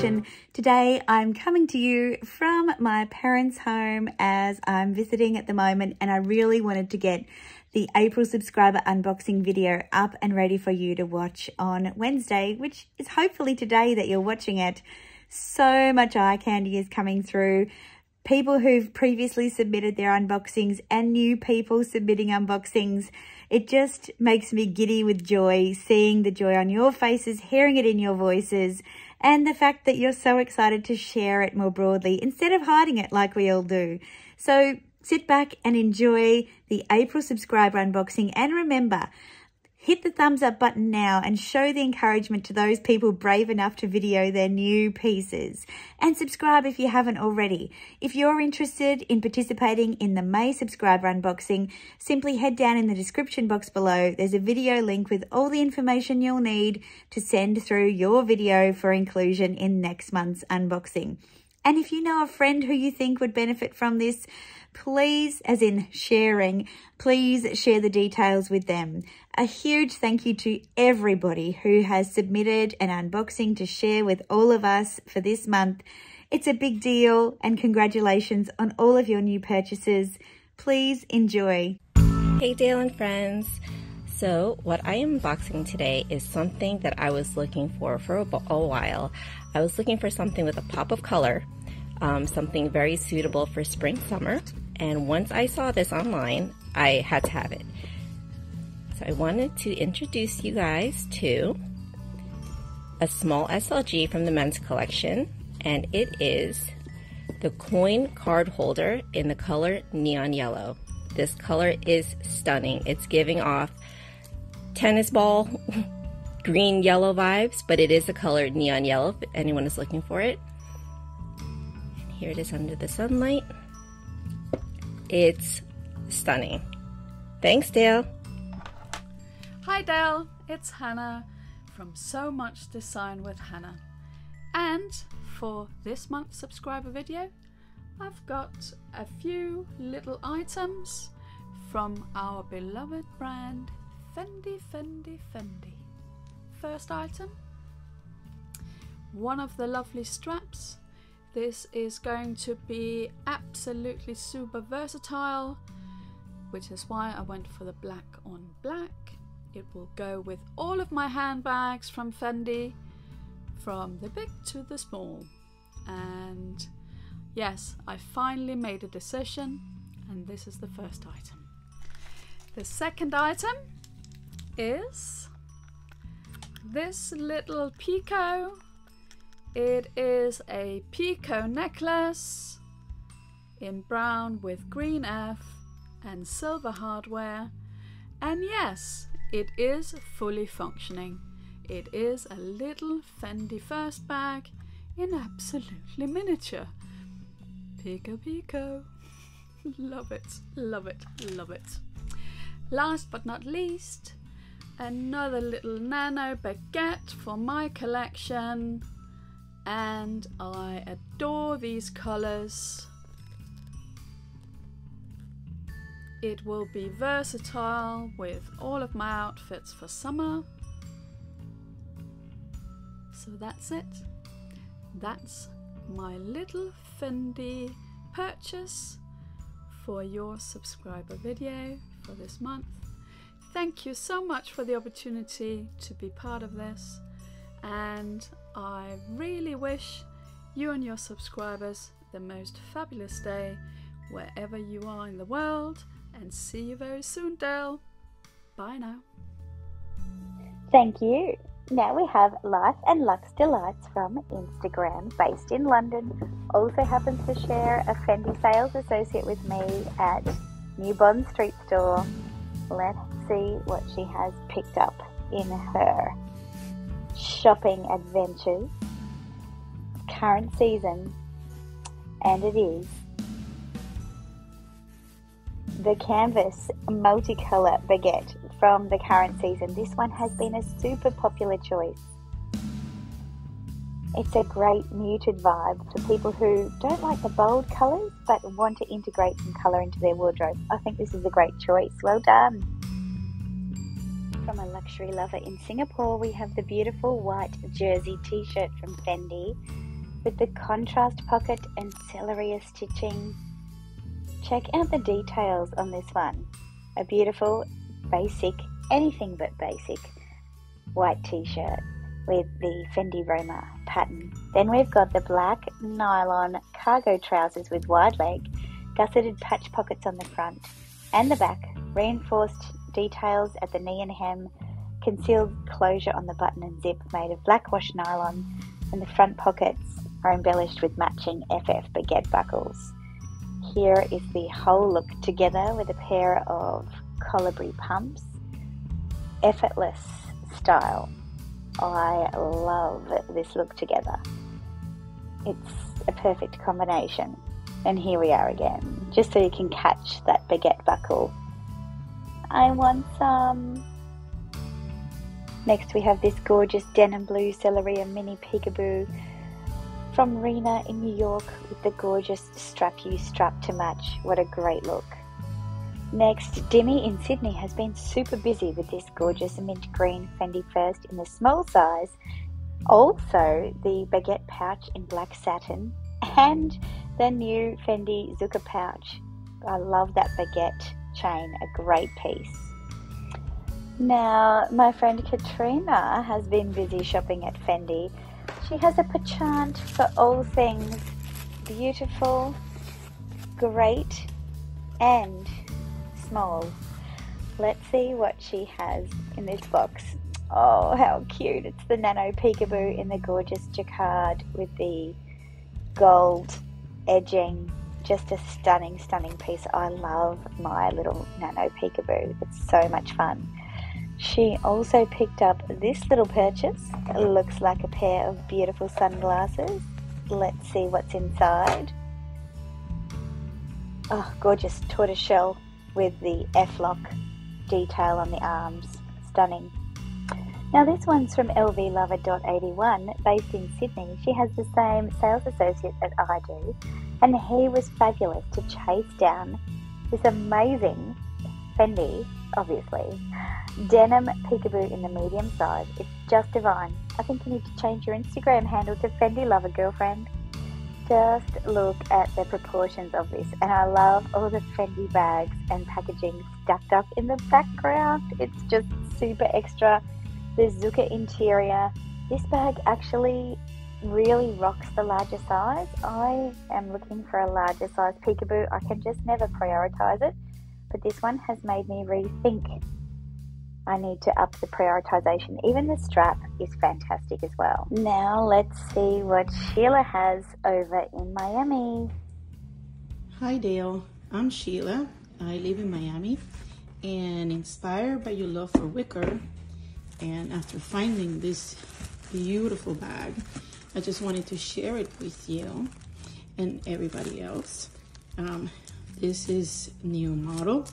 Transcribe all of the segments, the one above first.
Daylesaddiction. Today I'm coming to you from my parents' home as I'm visiting at the moment, and I really wanted to get the April subscriber unboxing video up and ready for you to watch on Wednesday, which is hopefully today that you're watching it. So much eye candy is coming through. People who've previously submitted their unboxings and new people submitting unboxings. It just makes me giddy with joy, seeing the joy on your faces, hearing it in your voices, and the fact that you're so excited to share it more broadly instead of hiding it like we all do. So sit back and enjoy the April subscriber unboxing, and remember, hit the thumbs up button now and show the encouragement to those people brave enough to video their new pieces. And subscribe if you haven't already. If you're interested in participating in the May subscriber unboxing, simply head down in the description box below. There's a video link with all the information you'll need to send through your video for inclusion in next month's unboxing. And if you know a friend who you think would benefit from this, please, as in sharing, please share the details with them. A huge thank you to everybody who has submitted an unboxing to share with all of us for this month. It's a big deal, and congratulations on all of your new purchases. Please enjoy. Hey Dayle and friends. So what I am unboxing today is something that I was looking for a while. I was looking for something with a pop of color, something very suitable for spring, summer. And once I saw this online, I had to have it. So I wanted to introduce you guys to a small SLG from the men's collection, and it is the coin card holder in the color neon yellow. This color is stunning. It's giving off tennis ball green yellow vibes, but it is the color neon yellow if anyone is looking for it. And here it is under the sunlight. It's stunning. Thanks, Dayle. Hi Dayle, it's Hannah from So Much Design with Hannah. And for this month's subscriber video, I've got a few little items from our beloved brand Fendi. First item, one of the lovely straps. This is going to be absolutely super versatile, which is why I went for the black on black. It will go with all of my handbags from Fendi, from the big to the small. And yes, I finally made a decision, and this is the first item. The second item is this little picot. It is a picot necklace in brown with green F and silver hardware. And yes, it is fully functioning. It is a little Fendi first bag in absolutely miniature. Picot. Love it, love it, love it. Last but not least, another little nano baguette for my collection. And I adore these colours. It will be versatile with all of my outfits for summer. So that's it. That's my little Fendi purchase for your subscriber video for this month. Thank you so much for the opportunity to be part of this, and I really wish you and your subscribers the most fabulous day wherever you are in the world, and see you very soon, Dayle. Bye now. Thank you. Now we have Life and Luxe Delights from Instagram, based in London. Also happens to share a Fendi sales associate with me at New Bond Street store. Let's see what she has picked up in her shopping adventures. Current season, and it is the canvas multicolour baguette from the current season. This one has been a super popular choice. It's a great muted vibe for people who don't like the bold colours but want to integrate some colour into their wardrobe. I think this is a great choice. Well done. From a luxury lover in Singapore, we have the beautiful white jersey t-shirt from Fendi. with the contrast pocket and celery stitching. Check out the details on this one. A beautiful, basic, anything but basic, white t-shirt with the Fendi Roma pattern. Then we've got the black nylon cargo trousers with wide leg, gusseted patch pockets on the front and the back, reinforced details at the knee and hem, concealed closure on the button and zip made of black wash nylon, and the front pockets are embellished with matching FF baguette buckles. Here is the whole look together with a pair of colibri pumps. Effortless style. I love this look together. It's a perfect combination. And here we are again, just so you can catch that baguette buckle. I want some. Next we have this gorgeous denim blue celery mini peekaboo from Rena in New York with the gorgeous strap to match. What a great look. Next, Dimmy in Sydney has been super busy with this gorgeous mint green Fendi First in the small size. Also the baguette pouch in black satin and the new Fendi Zucca pouch. I love that baguette chain, a great piece. Now, my friend Katrina has been busy shopping at Fendi. She has a penchant for all things beautiful, great, and small. Let's see what she has in this box. Oh, how cute. It's the Nano Peekaboo in the gorgeous jacquard with the gold edging. Just a stunning, stunning piece. I love my little Nano Peekaboo. It's so much fun. She also picked up this little purchase. It looks like a pair of beautiful sunglasses. Let's see what's inside. Oh, gorgeous tortoiseshell with the F-lock detail on the arms. Stunning. Now this one's from lvlover.81, based in Sydney. She has the same sales associate as I do, and he was fabulous to chase down this amazing Fendi, obviously, denim peekaboo in the medium size. It's just divine. I think you need to change your Instagram handle to Fendi Lover Girlfriend. Just look at the proportions of this, and I love all the Fendi bags and packaging stacked up in the background. It's just super extra. The Zucca interior. This bag actually really rocks the larger size. I am looking for a larger size peekaboo. I can just never prioritize it, but this one has made me rethink. I need to up the prioritization. Even the strap is fantastic as well. Now let's see what Sheila has over in Miami. Hi Dayle, I'm Sheila. I live in Miami, and inspired by your love for wicker, and after finding this beautiful bag, I just wanted to share it with you and everybody else. This is new model.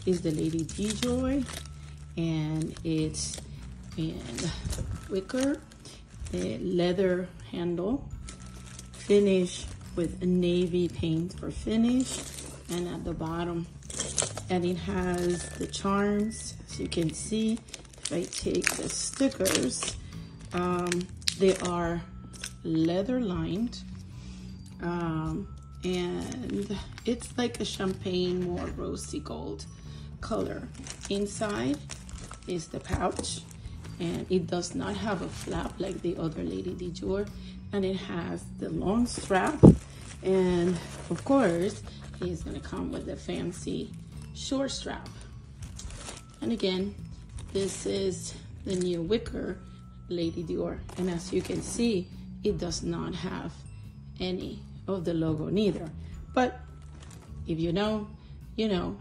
Is the Lady Dior, and it's in wicker, the leather handle, finish with a navy paint for finish, and at the bottom, and it has the charms. As you can see, if I take the stickers, they are leather lined, and it's like a champagne, more rosy gold color. Inside is the pouch, and it does not have a flap like the other Lady Dior, and it has the long strap, and of course it's gonna come with the fancy short strap. And again, this is the new wicker Lady Dior, and as you can see, it does not have any of the logo neither, but if you know, you know.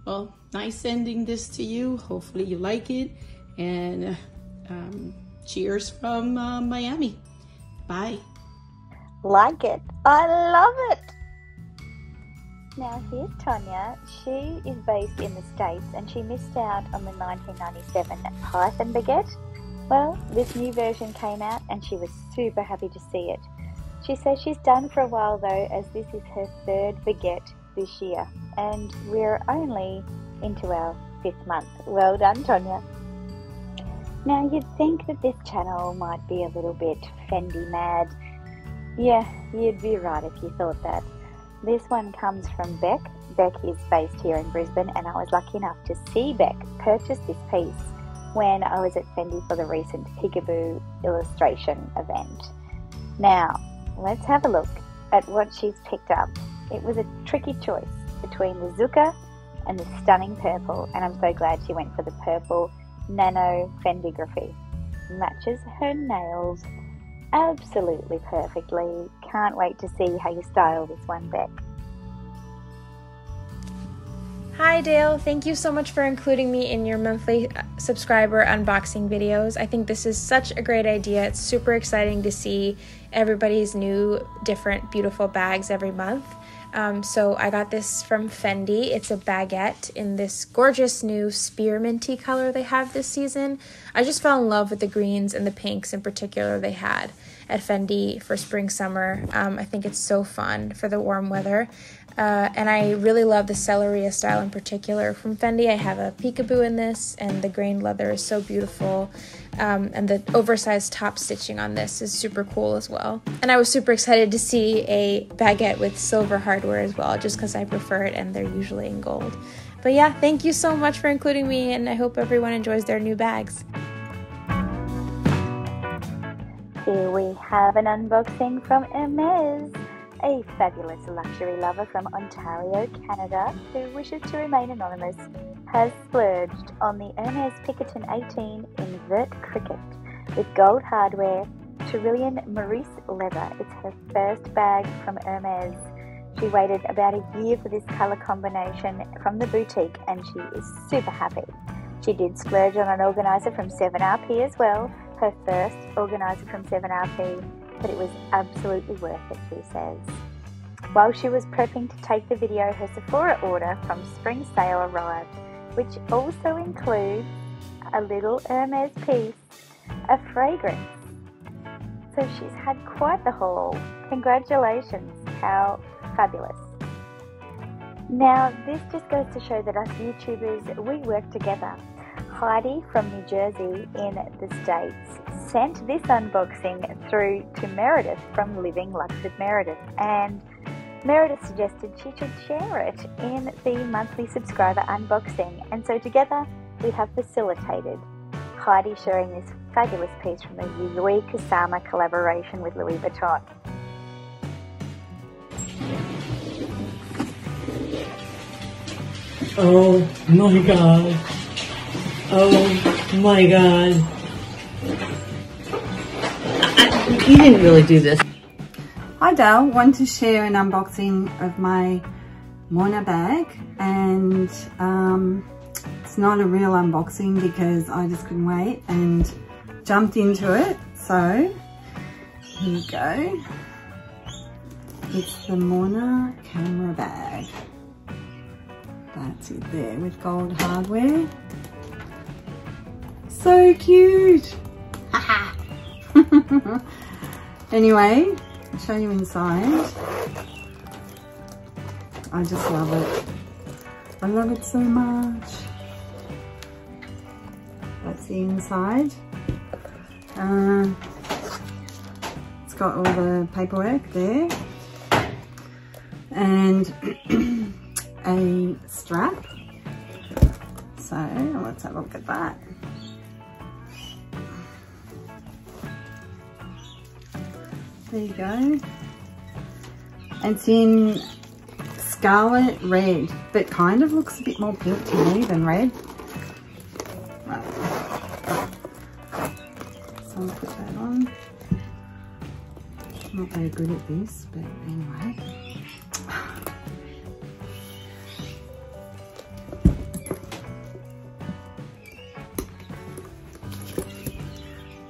Well, nice sending this to you. Hopefully you like it, and cheers from Miami. Bye. Like it. I love it. Now here's Tonya. She is based in the States, and she missed out on the 1997 Python baguette. Well, this new version came out and she was super happy to see it. She says she's done for a while though, as this is her third baguette this year, and we're only into our 5th month. Well done, Tonya. Now you'd think that this channel might be a little bit Fendi mad. Yeah, you'd be right if you thought that. This one comes from Beck. Beck is based here in Brisbane, and I was lucky enough to see Beck purchase this piece when I was at Fendi for the recent Peekaboo illustration event. Now, let's have a look at what she's picked up. It was a tricky choice between the Zucca and the stunning purple, and I'm so glad she went for the purple nano Fendigraphy. Matches her nails absolutely perfectly. Can't wait to see how you style this one, Beck. Hi Dayle, thank you so much for including me in your monthly subscriber unboxing videos. I think this is such a great idea. It's super exciting to see everybody's new, different, beautiful bags every month. So I got this from Fendi. It's a baguette in this gorgeous new spearminty color they have this season. I just fell in love with the greens and the pinks in particular they had at Fendi for spring, summer. I think it's so fun for the warm weather. And I really love the Celeria style in particular from Fendi. I have a peekaboo in this, and the grain leather is so beautiful. And the oversized top stitching on this is super cool as well. And I was super excited to see a baguette with silver hardware as well, just because I prefer it and they're usually in gold. But yeah, thank you so much for including me, and I hope everyone enjoys their new bags. Here we have an unboxing from Hermes, a fabulous luxury lover from Ontario, Canada, who wishes to remain anonymous, has splurged on the Hermes Pickerton 18 Invert Cricket with gold hardware, Tyrolean Maurice leather. It's her first bag from Hermes. She waited about a year for this colour combination from the boutique, and she is super happy. She did splurge on an organiser from 7RP as well, her first organiser from 7RP, but it was absolutely worth it, she says. While she was prepping to take the video, her Sephora order from spring sale arrived, which also includes a little Hermes piece, a fragrance. So she's had quite the haul. Congratulations, how fabulous. Now this just goes to show that us YouTubers, we work together. Heidi from New Jersey in the States sent this unboxing through to Meredith from Living Luxe with Meredith, and Meredith suggested she should share it in the monthly subscriber unboxing, and so together we have facilitated Heidi sharing this fabulous piece from the Louis Kusama collaboration with Louis Vuitton. Oh my god. Oh my god. You didn't really do this. Hi Dayle, want to share an unboxing of my Mona bag, and it's not a real unboxing because I just couldn't wait and jumped into it. So here you go. It's the Mona camera bag. That's it there with gold hardware. So cute. Anyway, I'll show you inside. I just love it. I love it so much. That's the inside. It's got all the paperwork there. And a strap. So let's have a look at that. There you go. It's in scarlet red, but kind of looks a bit more pink to me than red. Right. So I'll put that on. I'm not very good at this, but anyway.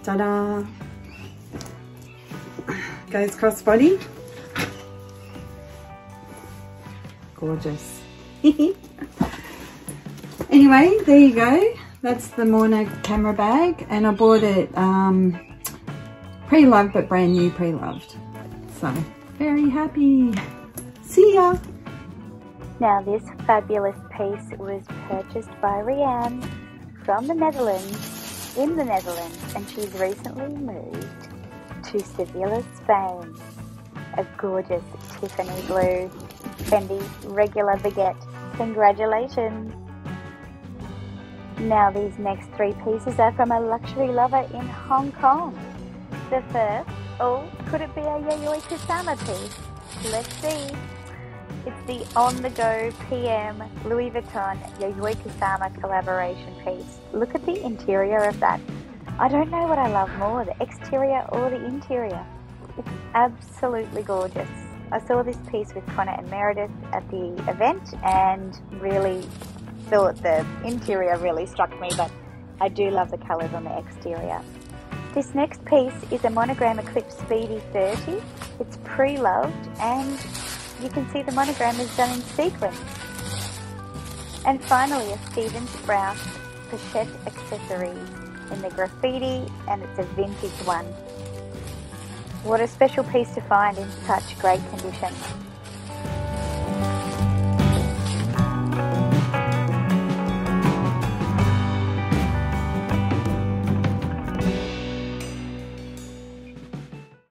Ta-da! Goes crossbody. Gorgeous. Anyway, there you go. That's the Mona camera bag, and I bought it pre-loved, but brand new pre-loved. So very happy. See ya. Now this fabulous piece was purchased by Rianne from the Netherlands in the Netherlands, and she's recently moved to Seville, Spain. A gorgeous Tiffany blue Fendi regular baguette. Congratulations! Now these next 3 pieces are from a luxury lover in Hong Kong. The first, could it be a Yayoi Kusama piece? Let's see. It's the on-the-go PM Louis Vuitton Yayoi Kusama collaboration piece. Look at the interior of that. I don't know what I love more, the exterior or the interior. It's absolutely gorgeous. I saw this piece with Connor and Meredith at the event and really thought the interior really struck me, but I do love the colours on the exterior. This next piece is a monogram Eclipse Speedy 30. It's pre-loved and you can see the monogram is done in sequins. And finally a Stephen Sprouse pochette accessory in the graffiti, and it's a vintage one. What a special piece to find in such great condition.